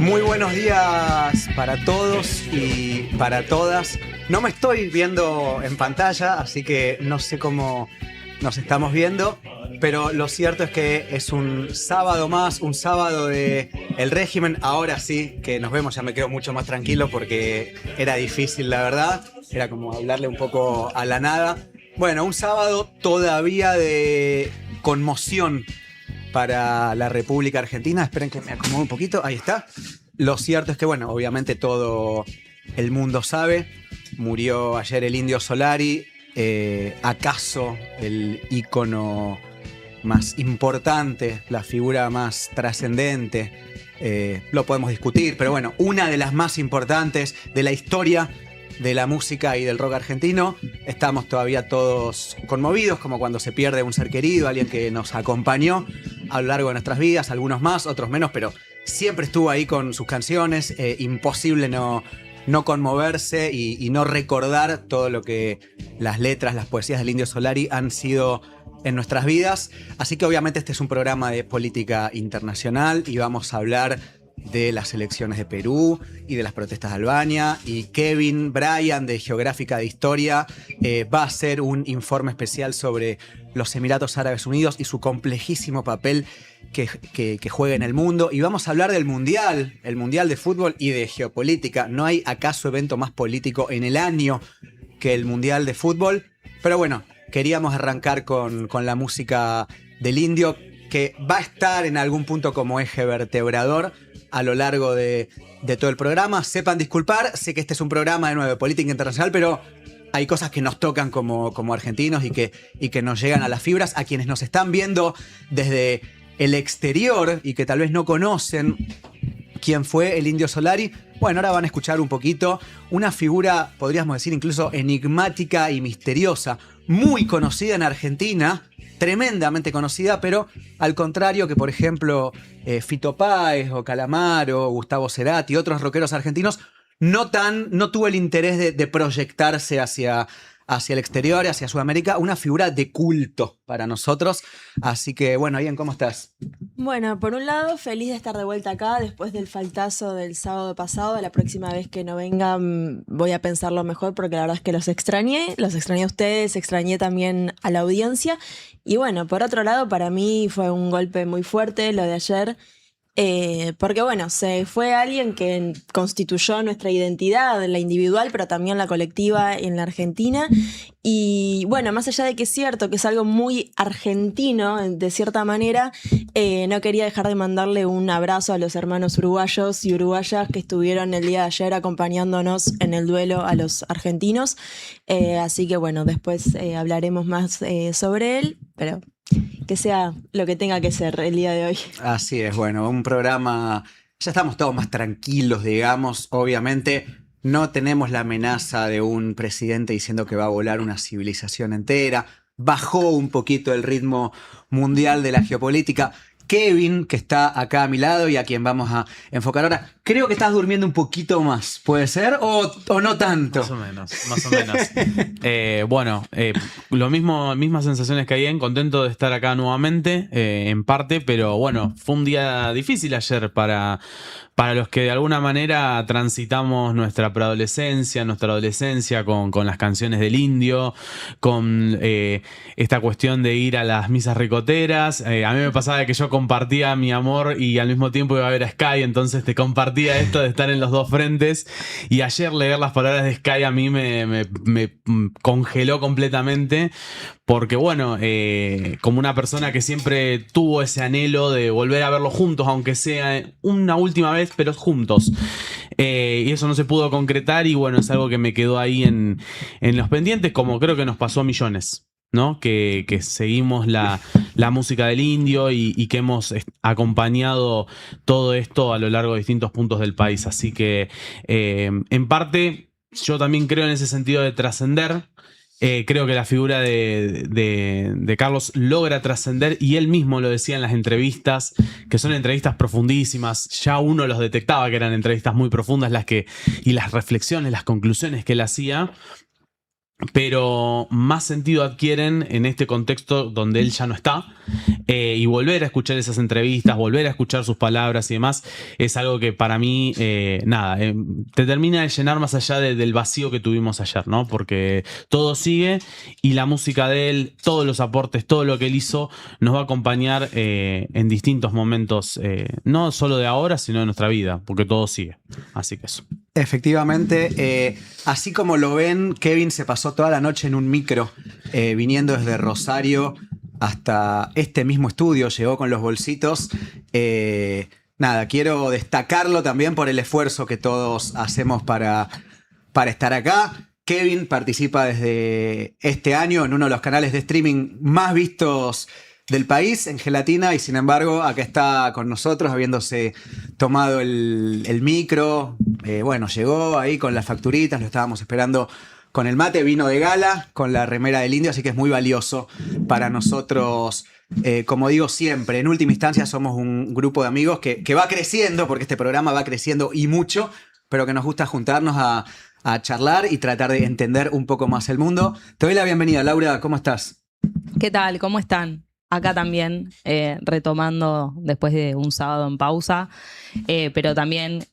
Muy buenos días para todos y para todas. No me estoy viendo en pantalla, así que no sé cómo nos estamos viendo, pero lo cierto es que es un sábado más, un sábado de el régimen. Ahora sí que nos vemos, ya me quedo mucho más tranquilo porque era difícil, la verdad. Era como hablarle un poco a la nada. Bueno, un sábado todavía de conmoción para la República Argentina. Esperen que me acomode un poquito. Ahí está. Lo cierto es que, bueno, obviamente todo el mundo sabe. Murió ayer el Indio Solari. ¿Acaso el ícono más importante, la figura más trascendente? Lo podemos discutir, pero bueno, una de las más importantes de la historia de la música y del rock argentino. Estamos todavía todos conmovidos, como cuando se pierde un ser querido, alguien que nos acompañó a lo largo de nuestras vidas, algunos más, otros menos, pero siempre estuvo ahí con sus canciones. Imposible no conmoverse y no recordar todo lo que las letras, las poesías del Indio Solari han sido en nuestras vidas. Así que obviamente este es un programa de política internacional y vamos a hablar de las elecciones de Perú y de las protestas de Albania, y Kevin Bryan de Geográfica de Historia va a hacer un informe especial sobre los Emiratos Árabes Unidos y su complejísimo papel que juega en el mundo. Y vamos a hablar del Mundial, el Mundial de Fútbol y de geopolítica. ¿No hay acaso evento más político en el año que el Mundial de Fútbol? Pero bueno, queríamos arrancar con la música del Indio, que va a estar en algún punto como eje vertebrador a lo largo de todo el programa. Sepan disculpar, sé que este es un programa de nuevo de política internacional, pero hay cosas que nos tocan como argentinos y que nos llegan a las fibras. A quienes nos están viendo desde el exterior y que tal vez no conocen quién fue el Indio Solari, bueno, ahora van a escuchar un poquito. Una figura, podríamos decir, incluso enigmática y misteriosa, muy conocida en Argentina, tremendamente conocida, pero al contrario que, por ejemplo, Fito Páez o Calamaro, Gustavo Cerati y otros rockeros argentinos, no tuvo el interés de proyectarse hacia el exterior, hacia Sudamérica. Una figura de culto para nosotros. Así que, bueno, Ian, ¿cómo estás? Bueno, por un lado, feliz de estar de vuelta acá después del faltazo del sábado pasado. La próxima vez que no vengan voy a pensarlo mejor, porque la verdad es que los extrañé a ustedes, extrañé también a la audiencia. Y bueno, por otro lado, para mí fue un golpe muy fuerte lo de ayer. Porque bueno, se fue alguien que constituyó nuestra identidad, la individual, pero también la colectiva en la Argentina. Y bueno, más allá de que es cierto que es algo muy argentino, de cierta manera, no quería dejar de mandarle un abrazo a los hermanos uruguayos y uruguayas que estuvieron el día de ayer acompañándonos en el duelo a los argentinos. Así que bueno, después hablaremos más sobre él, pero que sea lo que tenga que ser el día de hoy. Así es, bueno, un programa, ya estamos todos más tranquilos, digamos. Obviamente no tenemos la amenaza de un presidente diciendo que va a volar una civilización entera. Bajó un poquito el ritmo mundial de la geopolítica. Kevin, que está acá a mi lado y a quien vamos a enfocar ahora, creo que estás durmiendo un poquito más, ¿puede ser? ¿O no tanto? Más o menos. Bueno, lo mismo, mismas sensaciones que ayer, contento de estar acá nuevamente, en parte, pero bueno, fue un día difícil ayer para los que de alguna manera transitamos nuestra preadolescencia, nuestra adolescencia con las canciones del Indio, con esta cuestión de ir a las misas ricoteras. A mí me pasaba que yo compartía mi amor y al mismo tiempo iba a ver a Sky, entonces te compartía esto de estar en los dos frentes. Y ayer leer las palabras de Sky a mí me congeló completamente, porque bueno, como una persona que siempre tuvo ese anhelo de volver a verlos juntos, aunque sea una última vez, pero juntos. Y eso no se pudo concretar, y bueno, es algo que me quedó ahí en los pendientes, como creo que nos pasó a millones, ¿no? Que seguimos la música del Indio y que hemos acompañado todo esto a lo largo de distintos puntos del país. Así que, en parte, yo también creo en ese sentido de trascender. Creo que la figura de Carlos logra trascender, y él mismo lo decía en las entrevistas, que son entrevistas profundísimas. Ya uno los detectaba que eran entrevistas muy profundas y las reflexiones, las conclusiones que él hacía. pero más sentido adquieren en este contexto donde él ya no está. Y volver a escuchar esas entrevistas, volver a escuchar sus palabras y demás, es algo que para mí, te termina de llenar más allá del vacío que tuvimos ayer, ¿no? Porque todo sigue y la música de él, todos los aportes, todo lo que él hizo, nos va a acompañar en distintos momentos, no solo de ahora, sino de nuestra vida, porque todo sigue. Así que eso. Efectivamente, así como lo ven, Kevin se pasó toda la noche en un micro, viniendo desde Rosario hasta este mismo estudio, llegó con los bolsitos. Nada, quiero destacarlo también por el esfuerzo que todos hacemos para estar acá. Kevin participa desde este año en uno de los canales de streaming más vistos del país, en Gelatina, y sin embargo acá está con nosotros habiéndose tomado el micro. Bueno, llegó ahí con las facturitas, lo estábamos esperando con el mate, vino de gala, con la remera del Indio, así que es muy valioso para nosotros. Como digo siempre, en última instancia somos un grupo de amigos que va creciendo, porque este programa va creciendo y mucho, pero que nos gusta juntarnos a charlar y tratar de entender un poco más el mundo. Te doy la bienvenida, Laura, ¿cómo estás? ¿Qué tal? ¿Cómo están? Acá también, retomando después de un sábado en pausa, pero también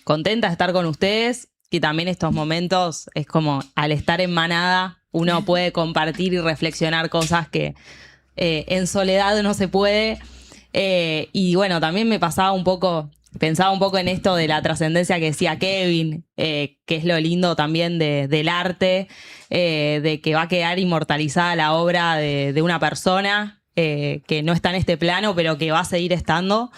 contenta de estar con ustedes, y también estos momentos es como al estar en manada uno puede compartir y reflexionar cosas que en soledad no se puede. Y bueno, también pensaba un poco en esto de la trascendencia que decía Kevin, que es lo lindo también del arte, de que va a quedar inmortalizada la obra de una persona que no está en este plano, pero que va a seguir estando.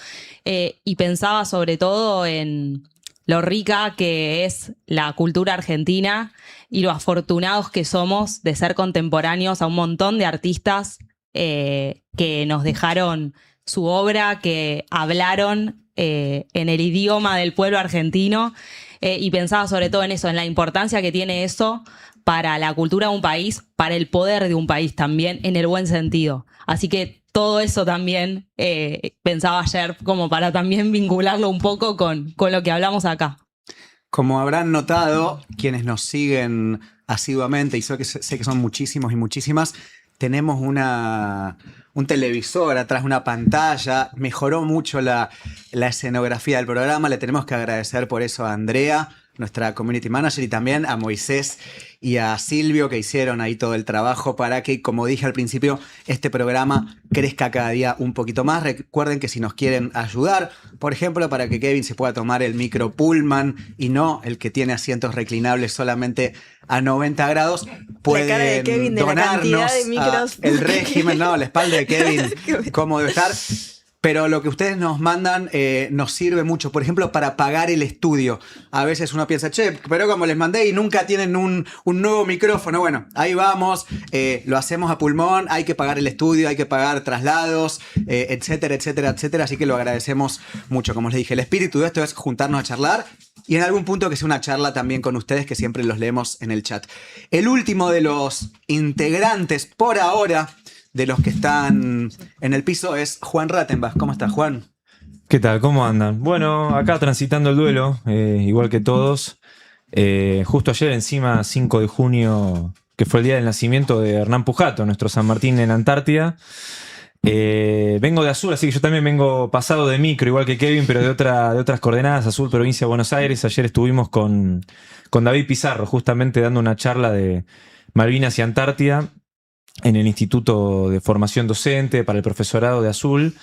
Y pensaba sobre todo en lo rica que es la cultura argentina y lo afortunados que somos de ser contemporáneos a un montón de artistas que nos dejaron su obra, que hablaron en el idioma del pueblo argentino, y pensaba sobre todo en eso, en la importancia que tiene eso para la cultura de un país, para el poder de un país también, en el buen sentido. Así que todo eso también pensaba ayer como para también vincularlo un poco con lo que hablamos acá. Como habrán notado quienes nos siguen asiduamente, y sé que son muchísimos y muchísimas, tenemos un televisor atrás, una pantalla. Mejoró mucho la escenografía del programa. Le tenemos que agradecer por eso a Andrea, nuestra community manager, y también a Moisés y a Silvio, que hicieron ahí todo el trabajo para que, como dije al principio, este programa crezca cada día un poquito más. Recuerden que si nos quieren ayudar, por ejemplo, para que Kevin se pueda tomar el micro Pullman y no el que tiene asientos reclinables solamente a 90 grados, pueden la cara de Kevin de donarnos la cantidad de micros el régimen, no, la espalda de Kevin, cómo debe estar. Pero lo que ustedes nos mandan nos sirve mucho, por ejemplo, para pagar el estudio. A veces uno piensa, che, pero como les mandé y nunca tienen un nuevo micrófono. Bueno, ahí vamos, lo hacemos a pulmón, hay que pagar el estudio, hay que pagar traslados, etcétera, etcétera, etcétera. Así que lo agradecemos mucho. Como les dije, el espíritu de esto es juntarnos a charlar y en algún punto que sea una charla también con ustedes, que siempre los leemos en el chat. El último de los integrantes por ahora de los que están en el piso es Juan Rattenbach. ¿Cómo estás, Juan? ¿Qué tal? ¿Cómo andan? Bueno, acá transitando el duelo, igual que todos. Justo ayer, encima, 5 de junio, que fue el día del nacimiento de Hernán Pujato, nuestro San Martín en Antártida. Vengo de Azul, así que yo también vengo pasado de micro, igual que Kevin, pero de otras coordenadas. Azul, provincia de Buenos Aires. Ayer estuvimos con David Pizarro, justamente dando una charla de Malvinas y Antártida en el Instituto de Formación Docente para el profesorado de Azul.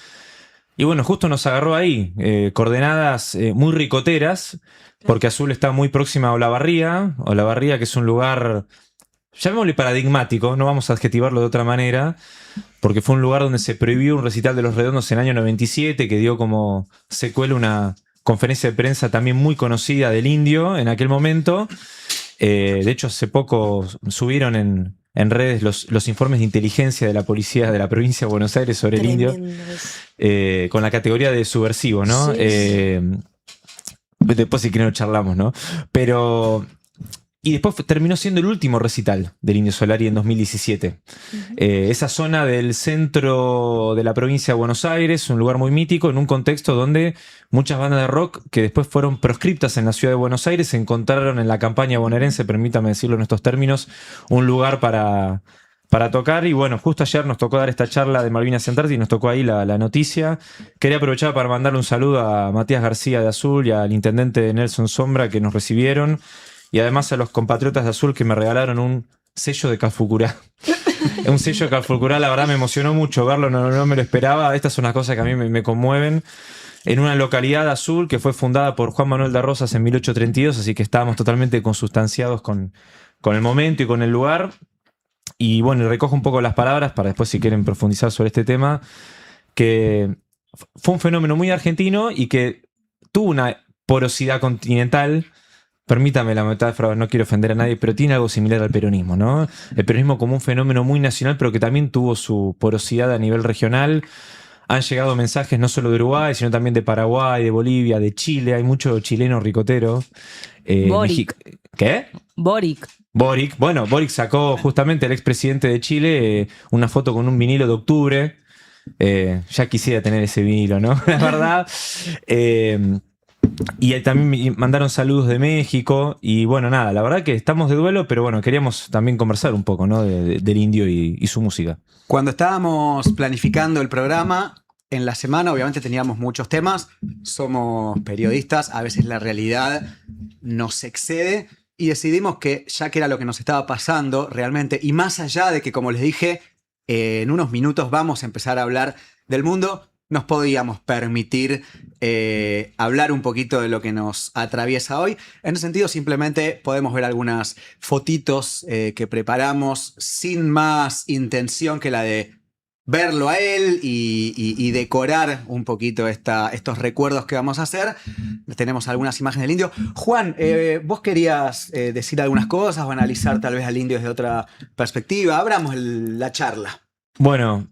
Y bueno, justo nos agarró ahí, coordenadas muy ricoteras, porque Azul está muy próxima a Olavarría, que es un lugar, llamémosle paradigmático, no vamos a adjetivarlo de otra manera, porque fue un lugar donde se prohibió un recital de Los Redondos en el año 97, que dio como secuela una conferencia de prensa también muy conocida del Indio en aquel momento. De hecho, hace poco subieron en redes los informes de inteligencia de la policía de la provincia de Buenos Aires sobre el Indio, con la categoría de subversivo, ¿no? Sí. Después si quieren lo charlamos, ¿no? Pero Y después terminó siendo el último recital del Indio Solari en 2017. Esa zona del centro de la provincia de Buenos Aires, un lugar muy mítico, en un contexto donde muchas bandas de rock que después fueron proscriptas en la ciudad de Buenos Aires encontraron en la campaña bonaerense, permítame decirlo en estos términos, un lugar para tocar. Y bueno, justo ayer nos tocó dar esta charla de Malvinas Antártida y nos tocó ahí la noticia. Quería aprovechar para mandarle un saludo a Matías García de Azul y al intendente Nelson Sombra que nos recibieron. Y además a los compatriotas de Azul que me regalaron un sello de Calfucurá. Un sello de Calfucurá, la verdad me emocionó mucho verlo, no me lo esperaba. Estas son las cosas que a mí me conmueven. En una localidad azul que fue fundada por Juan Manuel de Rosas en 1832, así que estábamos totalmente consustanciados con el momento y con el lugar. Y bueno, recojo un poco las palabras para después, si quieren profundizar sobre este tema, que fue un fenómeno muy argentino y que tuvo una porosidad continental. Permítame la metáfora, no quiero ofender a nadie, pero tiene algo similar al peronismo, ¿no? El peronismo como un fenómeno muy nacional, pero que también tuvo su porosidad a nivel regional. Han llegado mensajes no solo de Uruguay, sino también de Paraguay, de Bolivia, de Chile. Hay mucho chileno ricotero. Boric. ¿Qué? Boric. Bueno, Boric sacó justamente el expresidente de Chile una foto con un vinilo de Octubre. Ya quisiera tener ese vinilo, ¿no? La verdad. Y también me mandaron saludos de México. Y bueno, nada, la verdad que estamos de duelo, pero bueno, queríamos también conversar un poco, ¿no? Del indio y su música. Cuando estábamos planificando el programa, en la semana obviamente teníamos muchos temas. Somos periodistas, a veces la realidad nos excede. Y decidimos que, ya que era lo que nos estaba pasando realmente, y más allá de que, como les dije, en unos minutos vamos a empezar a hablar del mundo, nos podíamos permitir hablar un poquito de lo que nos atraviesa hoy. En ese sentido, simplemente podemos ver algunas fotitos que preparamos sin más intención que la de verlo a él y decorar un poquito estos recuerdos que vamos a hacer. Tenemos algunas imágenes del indio. Juan, vos querías decir algunas cosas o analizar tal vez al indio desde otra perspectiva. Abramos la charla. Bueno,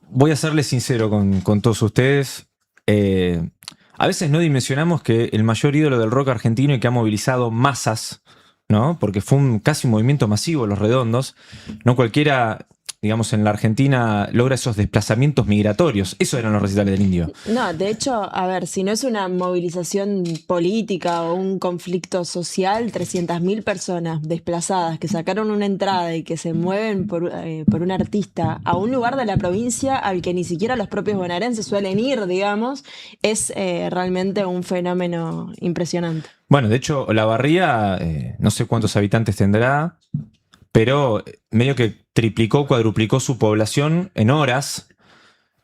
voy a serles sincero con todos ustedes. A veces no dimensionamos que el mayor ídolo del rock argentino y que ha movilizado masas, ¿no? Porque fue casi un movimiento masivo, Los Redondos. No cualquiera, digamos, en la Argentina logra esos desplazamientos migratorios. Eso eran los recitales del indio. No, de hecho, a ver, si no es una movilización política o un conflicto social, 300.000 personas desplazadas que sacaron una entrada y que se mueven por un artista a un lugar de la provincia al que ni siquiera los propios bonaerenses suelen ir, digamos, es realmente un fenómeno impresionante. Bueno, de hecho, Olavarría, no sé cuántos habitantes tendrá, pero medio que triplicó, cuadruplicó su población en horas.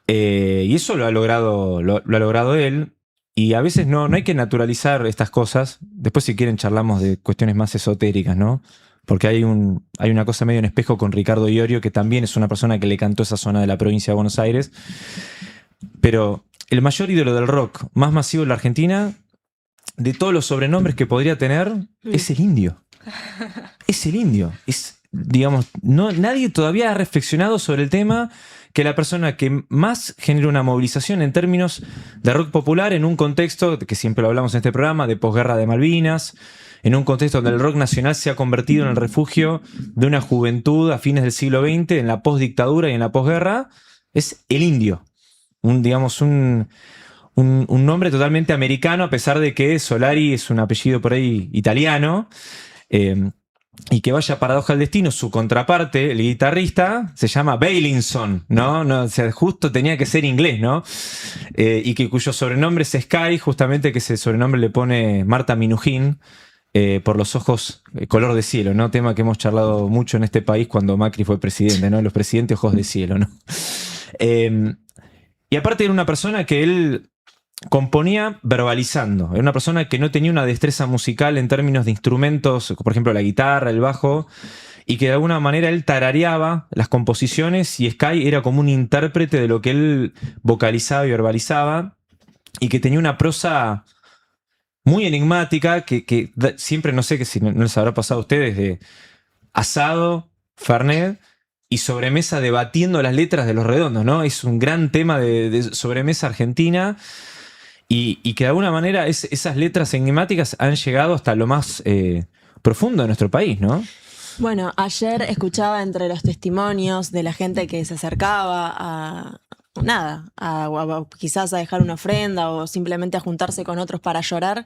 Y eso lo ha logrado él. Y a veces no hay que naturalizar estas cosas. Después, si quieren, charlamos de cuestiones más esotéricas, ¿no? Porque hay una cosa medio en espejo con Ricardo Iorio, que también es una persona que le cantó esa zona de la provincia de Buenos Aires. Pero el mayor ídolo del rock más masivo en la Argentina, de todos los sobrenombres que podría tener, es el indio. Es el indio. Digamos, nadie todavía ha reflexionado sobre el tema, que la persona que más genera una movilización en términos de rock popular en un contexto, que siempre lo hablamos en este programa, de posguerra de Malvinas, en un contexto donde el rock nacional se ha convertido en el refugio de una juventud a fines del siglo XX, en la postdictadura y en la posguerra, es el indio. Un nombre totalmente americano, a pesar de que Solari es un apellido por ahí italiano. Y que vaya paradoja al destino, su contraparte, el guitarrista, se llama Bailinson, ¿no? O sea, justo tenía que ser inglés, ¿no? Y cuyo sobrenombre es Sky, justamente que ese sobrenombre le pone Marta Minujín, por los ojos color de cielo, ¿no? Tema que hemos charlado mucho en este país cuando Macri fue presidente, ¿no? Los presidentes ojos de cielo, ¿no? Y aparte era una persona que él componía verbalizando. Era una persona que no tenía una destreza musical en términos de instrumentos, por ejemplo la guitarra, el bajo, y que de alguna manera él tarareaba las composiciones y Sky era como un intérprete de lo que él vocalizaba y verbalizaba, y que tenía una prosa muy enigmática que siempre, no sé que si no les habrá pasado a ustedes, de asado, fernet y sobremesa debatiendo las letras de Los Redondos, ¿no? Es un gran tema de sobremesa argentina. Y que de alguna manera esas letras enigmáticas han llegado hasta lo más profundo de nuestro país, ¿no? Bueno, ayer escuchaba entre los testimonios de la gente que se acercaba a quizás a dejar una ofrenda o simplemente a juntarse con otros para llorar.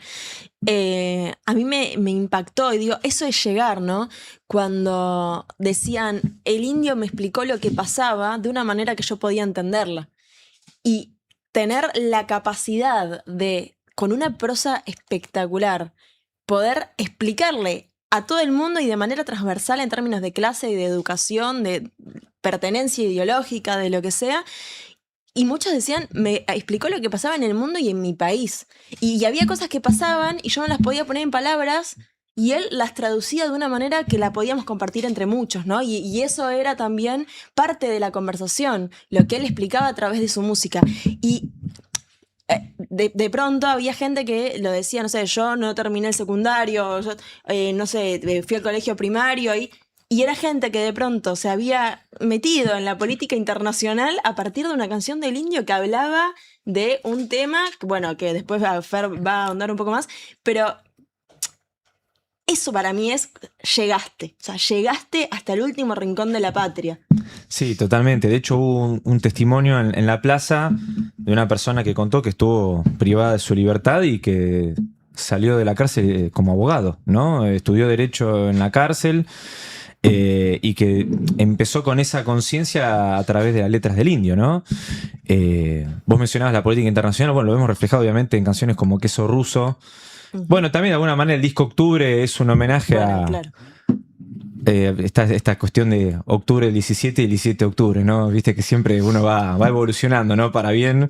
A mí me impactó y digo, eso es llegar, ¿no? Cuando decían, el indio me explicó lo que pasaba de una manera que yo podía entenderla. Y tener la capacidad de, con una prosa espectacular, poder explicarle a todo el mundo y de manera transversal en términos de clase y de educación, de pertenencia ideológica, de lo que sea. Y muchos decían, me explicó lo que pasaba en el mundo y en mi país. Y había cosas que pasaban y yo no las podía poner en palabras y él las traducía de una manera que la podíamos compartir entre muchos, ¿no? Y eso era también parte de la conversación, lo que él explicaba a través de su música. Y de pronto había gente que lo decía, no sé, yo no terminé el secundario, yo, no sé, fui al colegio primario y era gente que de pronto se había metido en la política internacional a partir de una canción del indio que hablaba de un tema, bueno, que después Fer va a ahondar un poco más, pero eso para mí es llegaste, o sea, llegaste hasta el último rincón de la patria. Sí, totalmente. De hecho, hubo un testimonio en la plaza de una persona que contó que estuvo privada de su libertad y que salió de la cárcel como abogado, ¿no? Estudió Derecho en la cárcel y que empezó con esa conciencia a través de las letras del indio, ¿no? Vos mencionabas la política internacional, bueno, lo vemos reflejado obviamente en canciones como Queso Ruso. Bueno, también de alguna manera el disco Octubre es un homenaje a... Claro. Esta cuestión de octubre del 17 y el 17 de octubre, ¿no? Viste que siempre uno va evolucionando, ¿no? Para bien.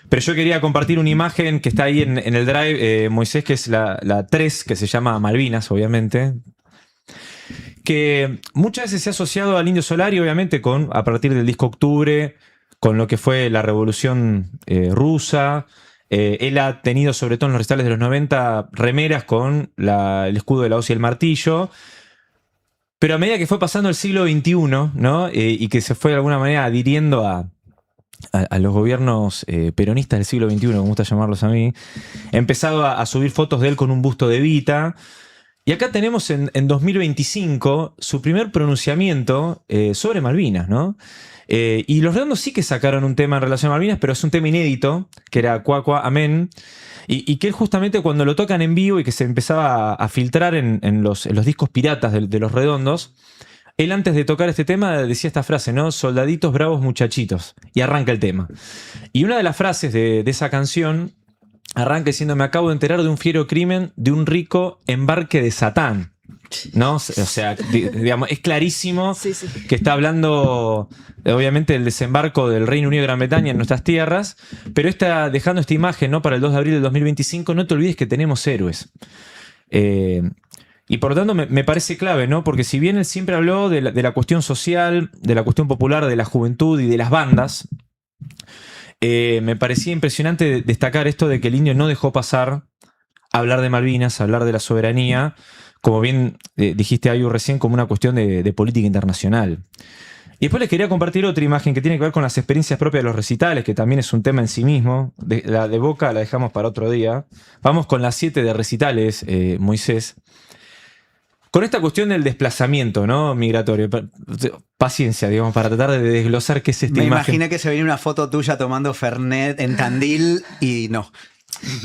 Pero yo quería compartir una imagen que está ahí en el Drive, Moisés, que es la 3, que se llama Malvinas, obviamente. Que muchas veces se ha asociado al Indio Solari, obviamente, a partir del disco Octubre, con lo que fue la revolución rusa. Él ha tenido, sobre todo en los recitales de los 90, remeras con el escudo de la hoz y el martillo. Pero a medida que fue pasando el siglo XXI, ¿no? Y que se fue de alguna manera adhiriendo a los gobiernos peronistas del siglo XXI, como me gusta llamarlos a mí, he empezado a subir fotos de él con un busto de Evita. Y acá tenemos en 2025 su primer pronunciamiento sobre Malvinas, ¿no? Y Los Redondos sí que sacaron un tema en relación a Malvinas, pero es un tema inédito, que era Cuacua Amén. Y que él justamente cuando lo tocan en vivo y que se empezaba a filtrar en los discos piratas de Los Redondos, él antes de tocar este tema decía esta frase, ¿no? Soldaditos bravos muchachitos. Y arranca el tema. Y una de las frases de esa canción arranca diciendo, me acabo de enterar de un fiero crimen de un rico embarque de Satán. ¿No? O sea, digamos, es clarísimo Sí. que está hablando, obviamente, del desembarco del Reino Unido de Gran Bretaña en nuestras tierras, pero está dejando esta imagen, ¿no? Para el 2 de abril del 2025, no te olvides que tenemos héroes. Y por lo tanto me parece clave, ¿no? Porque si bien él siempre habló de la cuestión social, de la cuestión popular, de la juventud y de las bandas, me parecía impresionante destacar esto de que el indio no dejó pasar a hablar de Malvinas, a hablar de la soberanía, como bien dijiste, Ayu, recién, como una cuestión de política internacional. Y después les quería compartir otra imagen que tiene que ver con las experiencias propias de los recitales, que también es un tema en sí mismo. La de Boca la dejamos para otro día. Vamos con las 7 de recitales, Moisés. Con esta cuestión del desplazamiento, ¿no? Migratorio. Paciencia, digamos, para tratar de desglosar qué es esta Me imagen. imaginé que se venía una foto tuya tomando Fernet en Tandil y no.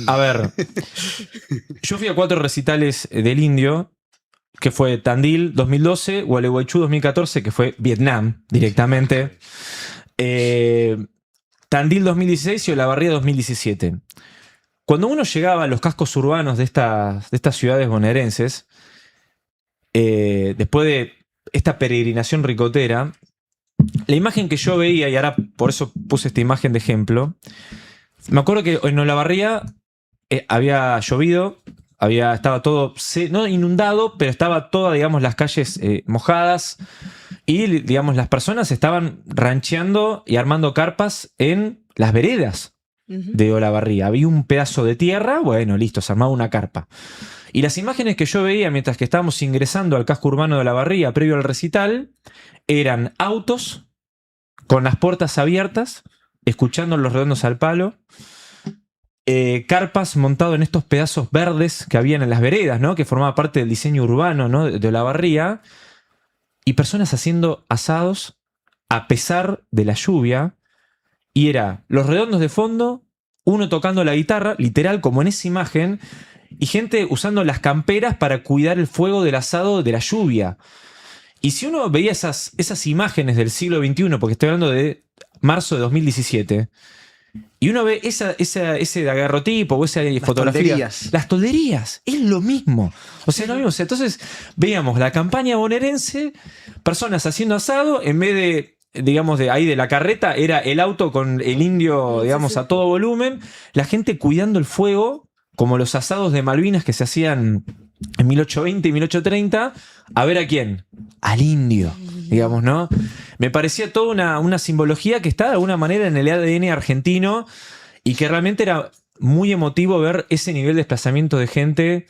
A ver, yo fui a 4 recitales del indio, que fue Tandil 2012, Gualeguaychú 2014, que fue Vietnam directamente, Tandil 2016 y Olavarría 2017. Cuando uno llegaba a los cascos urbanos de estas ciudades bonaerenses, después de esta peregrinación ricotera, la imagen que yo veía, y ahora por eso puse esta imagen de ejemplo, me acuerdo que en Olavarría había llovido, estaba todo, no inundado, pero estaba todas, digamos, las calles mojadas y, digamos, las personas estaban rancheando y armando carpas en las veredas de Olavarría. Había un pedazo de tierra, bueno, listo, se armaba una carpa. Y las imágenes que yo veía mientras que estábamos ingresando al casco urbano de Olavarría previo al recital eran autos con las puertas abiertas, escuchando Los Redondos al palo, carpas montado en estos pedazos verdes que habían en las veredas, ¿no? Que formaba parte del diseño urbano, ¿no? de Olavarría, y personas haciendo asados a pesar de la lluvia, y era Los Redondos de fondo, uno tocando la guitarra, literal como en esa imagen, y gente usando las camperas para cuidar el fuego del asado de la lluvia. Y si uno veía esas imágenes del siglo XXI, porque estoy hablando de marzo de 2017, y uno ve ese daguerrotipo o esa fotografía. Tolderías. Las tolderías. Es lo mismo. O sea, lo mismo. O sea, entonces veíamos la campaña bonaerense, personas haciendo asado, en vez de, digamos, de ahí de la carreta, era el auto con el indio, digamos, a todo volumen. La gente cuidando el fuego, como los asados de Malvinas que se hacían en 1820 y 1830. ¿A ver a quién? Al indio, digamos, ¿no? Me parecía toda una simbología que está de alguna manera en el ADN argentino y que realmente era muy emotivo ver ese nivel de desplazamiento de gente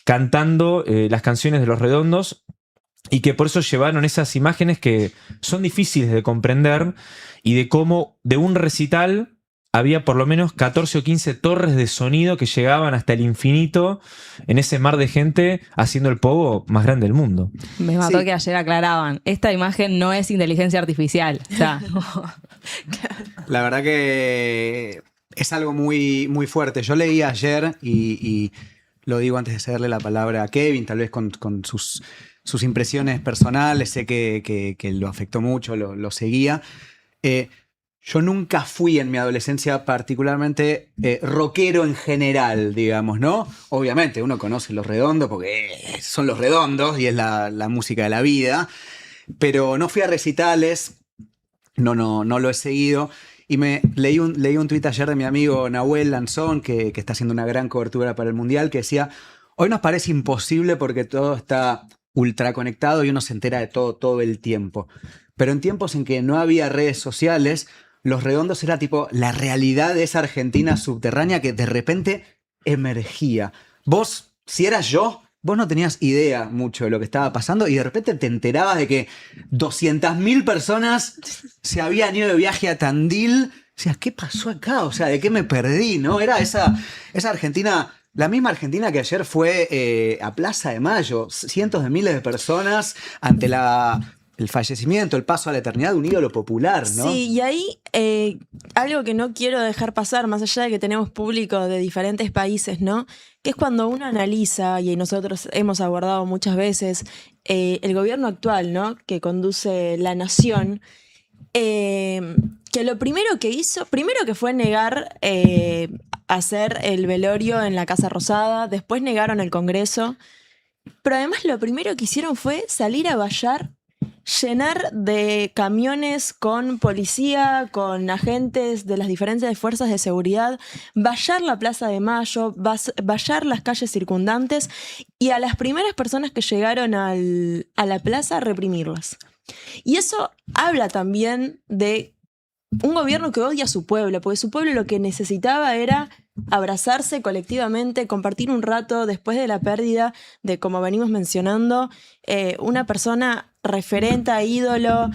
cantando las canciones de Los Redondos, y que por eso llevaron esas imágenes que son difíciles de comprender, y de cómo de un recital había por lo menos 14 o 15 torres de sonido que llegaban hasta el infinito en ese mar de gente haciendo el pogo más grande del mundo. Me mató Sí. que ayer aclaraban, esta imagen no es inteligencia artificial. O sea, La verdad que es algo muy, muy fuerte. Yo leí ayer y lo digo antes de cederle la palabra a Kevin, tal vez con sus impresiones personales, sé que lo afectó mucho, lo seguía. Yo nunca fui en mi adolescencia particularmente rockero en general, digamos, ¿no? Obviamente uno conoce Los Redondos porque son Los Redondos y es la música de la vida, pero no fui a recitales, no lo he seguido. Y leí un tuit ayer de mi amigo Nahuel Lanzón, que está haciendo una gran cobertura para el Mundial, que decía: hoy nos parece imposible porque todo está ultra conectado y uno se entera de todo el tiempo. Pero en tiempos en que no había redes sociales, Los Redondos era tipo la realidad de esa Argentina subterránea que de repente emergía. Vos, si eras yo, vos no tenías idea mucho de lo que estaba pasando y de repente te enterabas de que 200.000 personas se habían ido de viaje a Tandil. O sea, ¿qué pasó acá? O sea, ¿de qué me perdí? ¿No? Era esa Argentina, la misma Argentina que ayer fue a Plaza de Mayo. Cientos de miles de personas ante el fallecimiento, el paso a la eternidad de un ídolo popular, ¿no? Sí, y ahí algo que no quiero dejar pasar, más allá de que tenemos público de diferentes países, ¿no? Que es cuando uno analiza, y nosotros hemos abordado muchas veces, el gobierno actual, ¿no? Que conduce la nación, que lo primero que hizo, primero que fue negar hacer el velorio en la Casa Rosada, después negaron el Congreso, pero además lo primero que hicieron fue salir a vallar, llenar de camiones con policía, con agentes de las diferentes fuerzas de seguridad, vallar la Plaza de Mayo, vallar las calles circundantes y a las primeras personas que llegaron a la plaza reprimirlas. Y eso habla también de un gobierno que odia a su pueblo, porque su pueblo lo que necesitaba era abrazarse colectivamente, compartir un rato después de la pérdida de, como venimos mencionando, una persona referente, ídolo,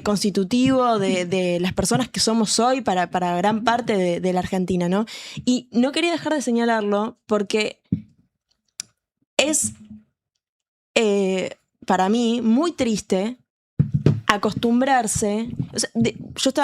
constitutivo de las personas que somos hoy para gran parte de la Argentina, ¿no? Y no quería dejar de señalarlo porque es, para mí, muy triste acostumbrarse. O sea,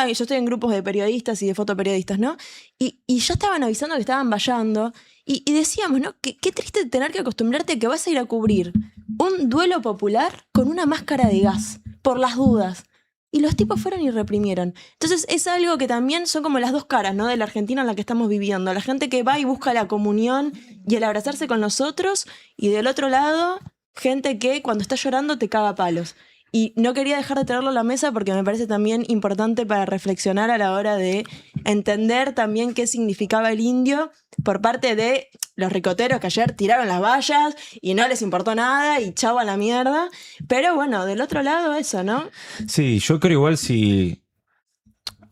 yo estoy en grupos de periodistas y de fotoperiodistas, ¿no? Y ya estaban avisando que estaban vallando y decíamos, ¿no? Qué triste tener que acostumbrarte a que vas a ir a cubrir un duelo popular con una máscara de gas, por las dudas. Y los tipos fueron y reprimieron. Entonces es algo que también son como las dos caras, ¿no? De la Argentina en la que estamos viviendo. La gente que va y busca la comunión y el abrazarse con los otros, y del otro lado, gente que cuando está llorando te caga a palos. Y no quería dejar de tenerlo a la mesa porque me parece también importante para reflexionar a la hora de entender también qué significaba el indio por parte de los ricoteros que ayer tiraron las vallas y no les importó nada y chau a la mierda. Pero bueno, del otro lado eso, ¿no? Sí, yo creo igual si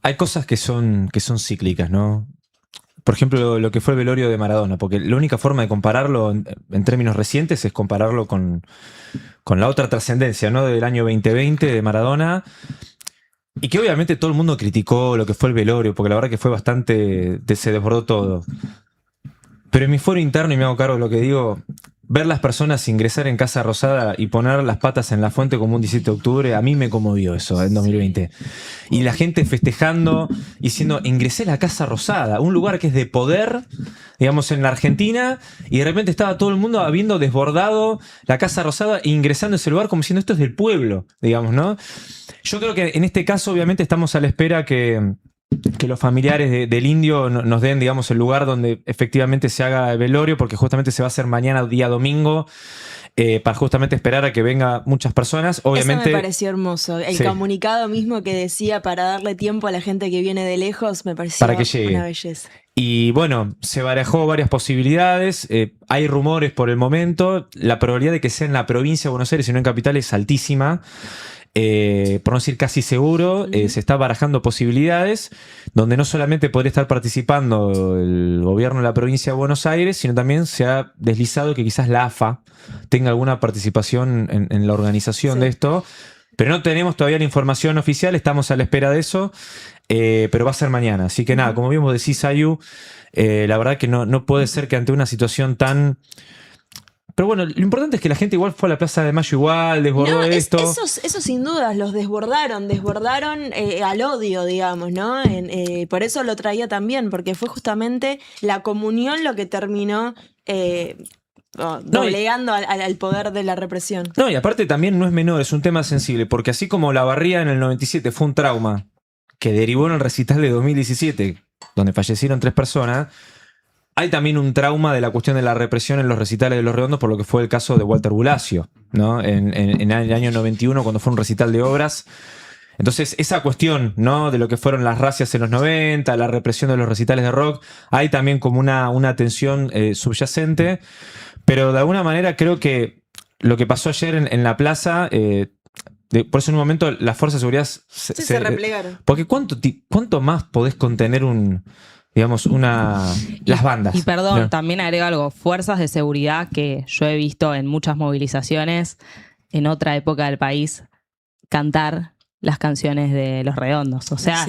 hay cosas que son cíclicas, ¿no? Por ejemplo, lo que fue el velorio de Maradona, porque la única forma de compararlo en términos recientes es compararlo con la otra trascendencia, ¿no? Del año 2020 de Maradona, y que obviamente todo el mundo criticó lo que fue el velorio, porque la verdad que fue bastante, se desbordó todo. Pero en mi foro interno, y me hago cargo de lo que digo, ver las personas ingresar en Casa Rosada y poner las patas en la fuente como un 17 de octubre, a mí me conmovió eso en 2020. Y la gente festejando, diciendo, ingresé a la Casa Rosada, un lugar que es de poder, digamos, en la Argentina, y de repente estaba todo el mundo habiendo desbordado la Casa Rosada e ingresando a ese lugar como diciendo, esto es del pueblo, digamos, ¿no? Yo creo que en este caso, obviamente, estamos a la espera que los familiares del indio nos den, digamos, el lugar donde efectivamente se haga el velorio, porque justamente se va a hacer mañana, día domingo, para justamente esperar a que vengan muchas personas. Obviamente, eso me pareció hermoso. El comunicado mismo que decía para darle tiempo a la gente que viene de lejos, me pareció para que llegue. Una belleza. Y bueno, se barajó varias posibilidades. Hay rumores por el momento. La probabilidad de que sea en la provincia de Buenos Aires y no en capital es altísima. Por no decir casi seguro, se está barajando posibilidades donde no solamente podría estar participando el gobierno de la provincia de Buenos Aires, sino también se ha deslizado que quizás la AFA tenga alguna participación en la organización de esto, pero no tenemos todavía la información oficial, estamos a la espera de eso, pero va a ser mañana. Así que nada, como vimos decís, Ayu, la verdad que no puede ser que ante una situación tan... Pero bueno, lo importante es que la gente igual fue a la Plaza de Mayo igual, desbordó esto. Eso sin dudas, los desbordaron al odio, digamos, ¿no? Por eso lo traía también, porque fue justamente la comunión lo que terminó doblegando al poder de la represión. No, y aparte también no es menor, es un tema sensible, porque así como la barría en el 97 fue un trauma que derivó en el recital de 2017, donde fallecieron 3 personas... Hay también un trauma de la cuestión de la represión en los recitales de Los Redondos por lo que fue el caso de Walter Bulacio, ¿no? En el año 91 cuando fue un recital de obras. Entonces esa cuestión, ¿no? De lo que fueron las racias en los 90, la represión de los recitales de rock, hay también como una tensión subyacente, pero de alguna manera creo que lo que pasó ayer en la plaza... por eso en un momento las fuerzas de seguridad se replegaron. Porque ¿cuánto más podés contener las bandas? Y perdón, ¿no? También agrego algo, fuerzas de seguridad que yo he visto en muchas movilizaciones en otra época del país cantar las canciones de Los Redondos. O sea,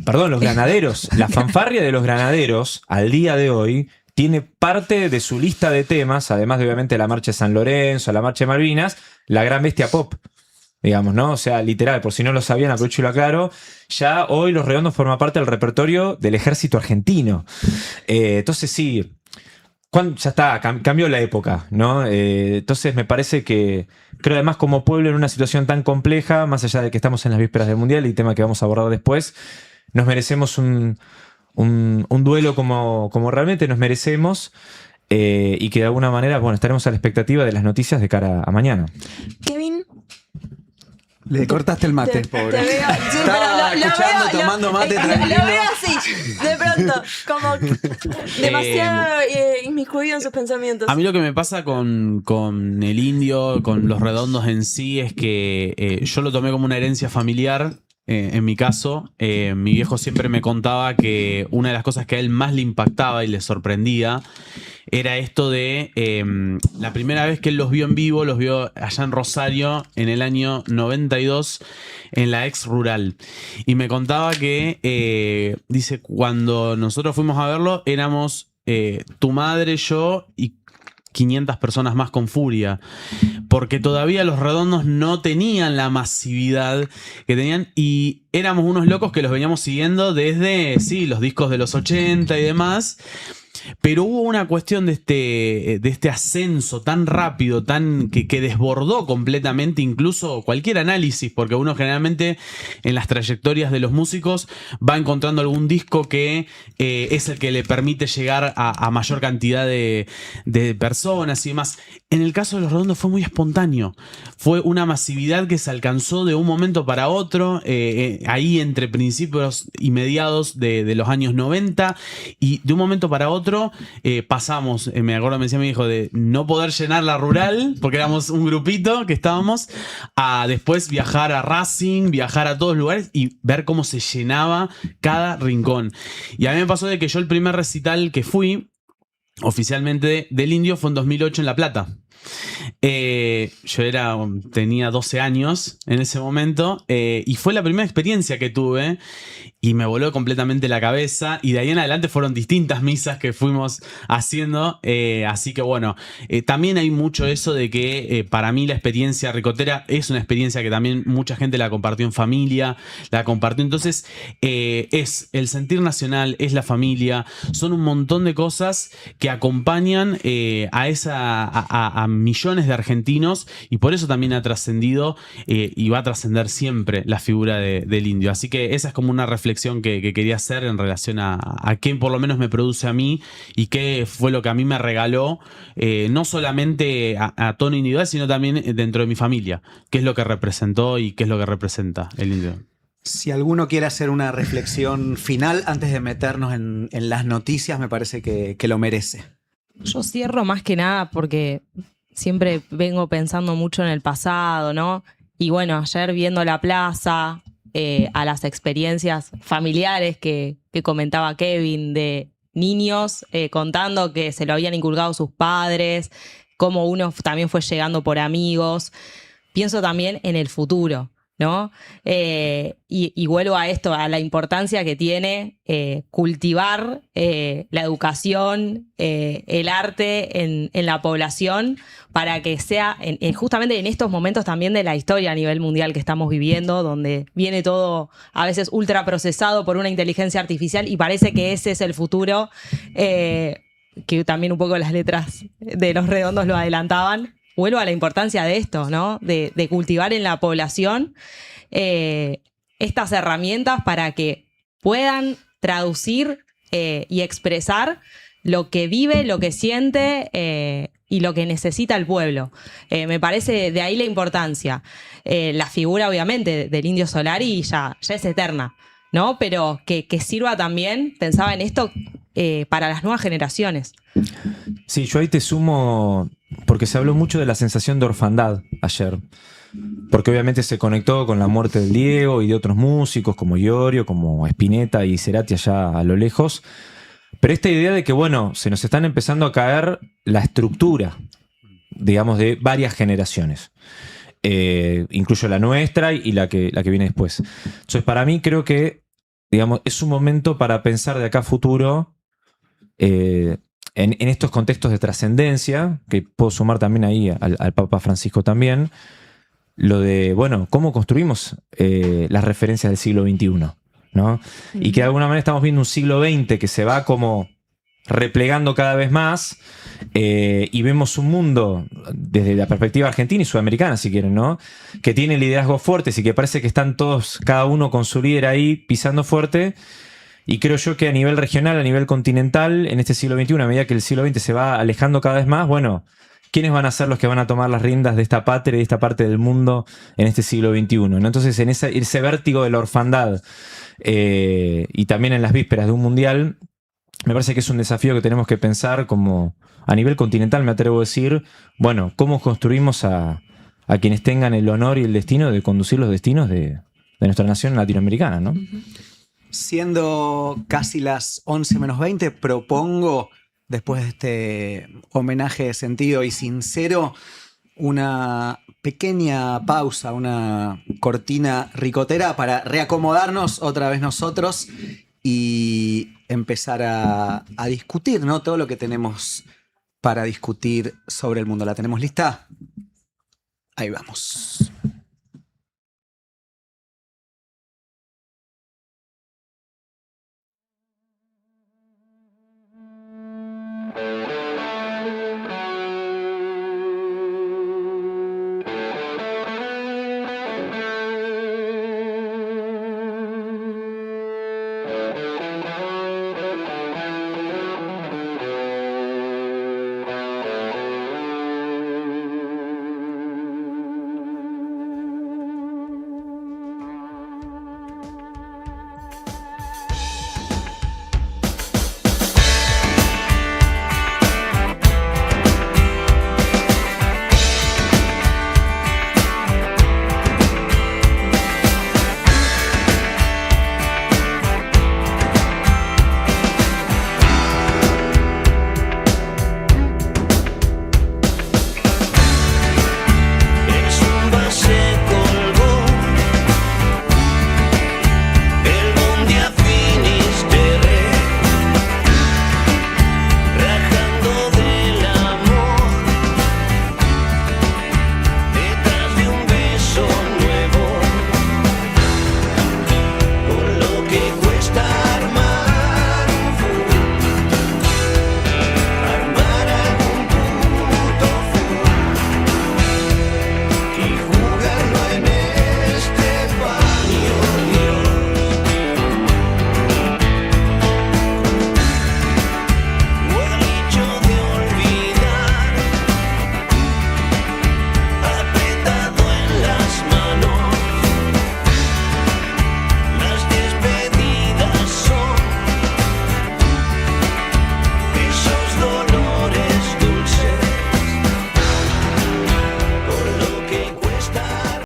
perdón, los granaderos, la fanfarria de los granaderos al día de hoy tiene parte de su lista de temas, además de obviamente la marcha de San Lorenzo, la marcha de Malvinas, la Gran Bestia Pop. Digamos, ¿no? O sea, literal, por si no lo sabían, aprovecho y lo aclaro, ya hoy Los Redondos forma parte del repertorio del ejército argentino. Entonces sí, ya está, cambió la época, ¿no? Entonces me parece que, creo además como pueblo en una situación tan compleja, más allá de que estamos en las vísperas del Mundial y tema que vamos a abordar después, nos merecemos un duelo como realmente nos merecemos. Y que de alguna manera, bueno, estaremos a la expectativa de las noticias de cara a mañana. Kevin... Le cortaste el mate, pobre. Te veo, sí, Estaba escuchando, tomando mate tranquilo. Lo veo así, de pronto, como demasiado inmiscuido en sus pensamientos. A mí lo que me pasa con el indio, con Los Redondos en sí, es que yo lo tomé como una herencia familiar. En mi caso, mi viejo siempre me contaba que una de las cosas que a él más le impactaba y le sorprendía era esto de la primera vez que él los vio en vivo, los vio allá en Rosario en el año 92 en la ex rural. Y me contaba que, dice, cuando nosotros fuimos a verlo, éramos tu madre, yo y 500 personas más con Furia, porque todavía Los Redondos no tenían la masividad que tenían y éramos unos locos que los veníamos siguiendo desde, sí, los discos de los 80 y demás. Pero hubo una cuestión de este ascenso tan rápido, que desbordó completamente incluso cualquier análisis, porque uno generalmente en las trayectorias de los músicos va encontrando algún disco que es el que le permite llegar a mayor cantidad de personas y demás. En el caso de Los Redondos fue muy espontáneo. Fue una masividad que se alcanzó de un momento para otro, ahí entre principios y mediados de los años 90, y de un momento para otro pasamos, me acuerdo, me decía mi hijo, de no poder llenar la rural, porque éramos un grupito que estábamos, a después viajar a Racing, viajar a todos lugares y ver cómo se llenaba cada rincón. Y a mí me pasó de que yo el primer recital que fui oficialmente del indio fue en 2008 en La Plata. Tenía 12 años en ese momento y fue la primera experiencia que tuve y me voló completamente la cabeza y de ahí en adelante fueron distintas misas que fuimos haciendo, así que bueno, también hay mucho eso de que para mí la experiencia ricotera es una experiencia que también mucha gente la compartió en familia, la compartió, entonces es el sentir nacional, es la familia, son un montón de cosas que acompañan a millones de argentinos y por eso también ha trascendido y va a trascender siempre la figura del indio. Así que esa es como una reflexión que quería hacer en relación a qué por lo menos me produce a mí y qué fue lo que a mí me regaló, no solamente a tono individual, sino también dentro de mi familia, qué es lo que representó y qué es lo que representa el indio. Si alguno quiere hacer una reflexión final antes de meternos en las noticias, me parece que lo merece. Yo cierro más que nada porque siempre vengo pensando mucho en el pasado, ¿no? Y bueno, ayer viendo la plaza, a las experiencias familiares que comentaba Kevin, de niños contando que se lo habían inculcado sus padres, cómo uno también fue llegando por amigos. Pienso también en el futuro, ¿no? Y vuelvo a esto, a la importancia que tiene cultivar la educación, el arte en la población para que sea justamente en estos momentos también de la historia a nivel mundial que estamos viviendo, donde viene todo a veces ultra procesado por una inteligencia artificial y parece que ese es el futuro, que también un poco las letras de Los Redondos lo adelantaban. Vuelvo a la importancia de esto, ¿no? De cultivar en la población estas herramientas para que puedan traducir y expresar lo que vive, lo que siente y lo que necesita el pueblo. Me parece de ahí la importancia. La figura, obviamente, del Indio Solari ya es eterna, ¿no? Pero que sirva también, pensaba en esto, para las nuevas generaciones. Sí, yo ahí te sumo, porque se habló mucho de la sensación de orfandad ayer, porque obviamente se conectó con la muerte del Diego y de otros músicos como Iorio, como Spinetta y Cerati allá a lo lejos, pero esta idea de que, bueno, se nos están empezando a caer la estructura, digamos, de varias generaciones. Incluyo la nuestra y la que viene después. Entonces, para mí creo que, digamos, es un momento para pensar de acá a futuro en estos contextos de trascendencia, que puedo sumar también ahí al Papa Francisco también, lo de, bueno, cómo construimos las referencias del siglo XXI, ¿no? Y que de alguna manera estamos viendo un siglo XX que se va como replegando cada vez más y vemos un mundo desde la perspectiva argentina y sudamericana, si quieren, ¿no? Que tiene liderazgos fuertes y que parece que están todos, cada uno con su líder ahí pisando fuerte. Y creo yo que a nivel regional, a nivel continental, en este siglo XXI, a medida que el siglo XX se va alejando cada vez más, bueno, ¿quiénes van a ser los que van a tomar las riendas de esta patria y de esta parte del mundo en este siglo XXI? ¿No? Entonces, en ese vértigo de la orfandad y también en las vísperas de un mundial, me parece que es un desafío que tenemos que pensar como a nivel continental, me atrevo a decir, bueno, ¿cómo construimos a quienes tengan el honor y el destino de conducir los destinos de nuestra nación latinoamericana, ¿no? Siendo casi las 11 menos 20, propongo, después de este homenaje sentido y sincero, una pequeña pausa, una cortina ricotera para reacomodarnos otra vez nosotros y empezar a discutir, ¿no? Todo lo que tenemos para discutir sobre el mundo. ¿La tenemos lista? Ahí vamos.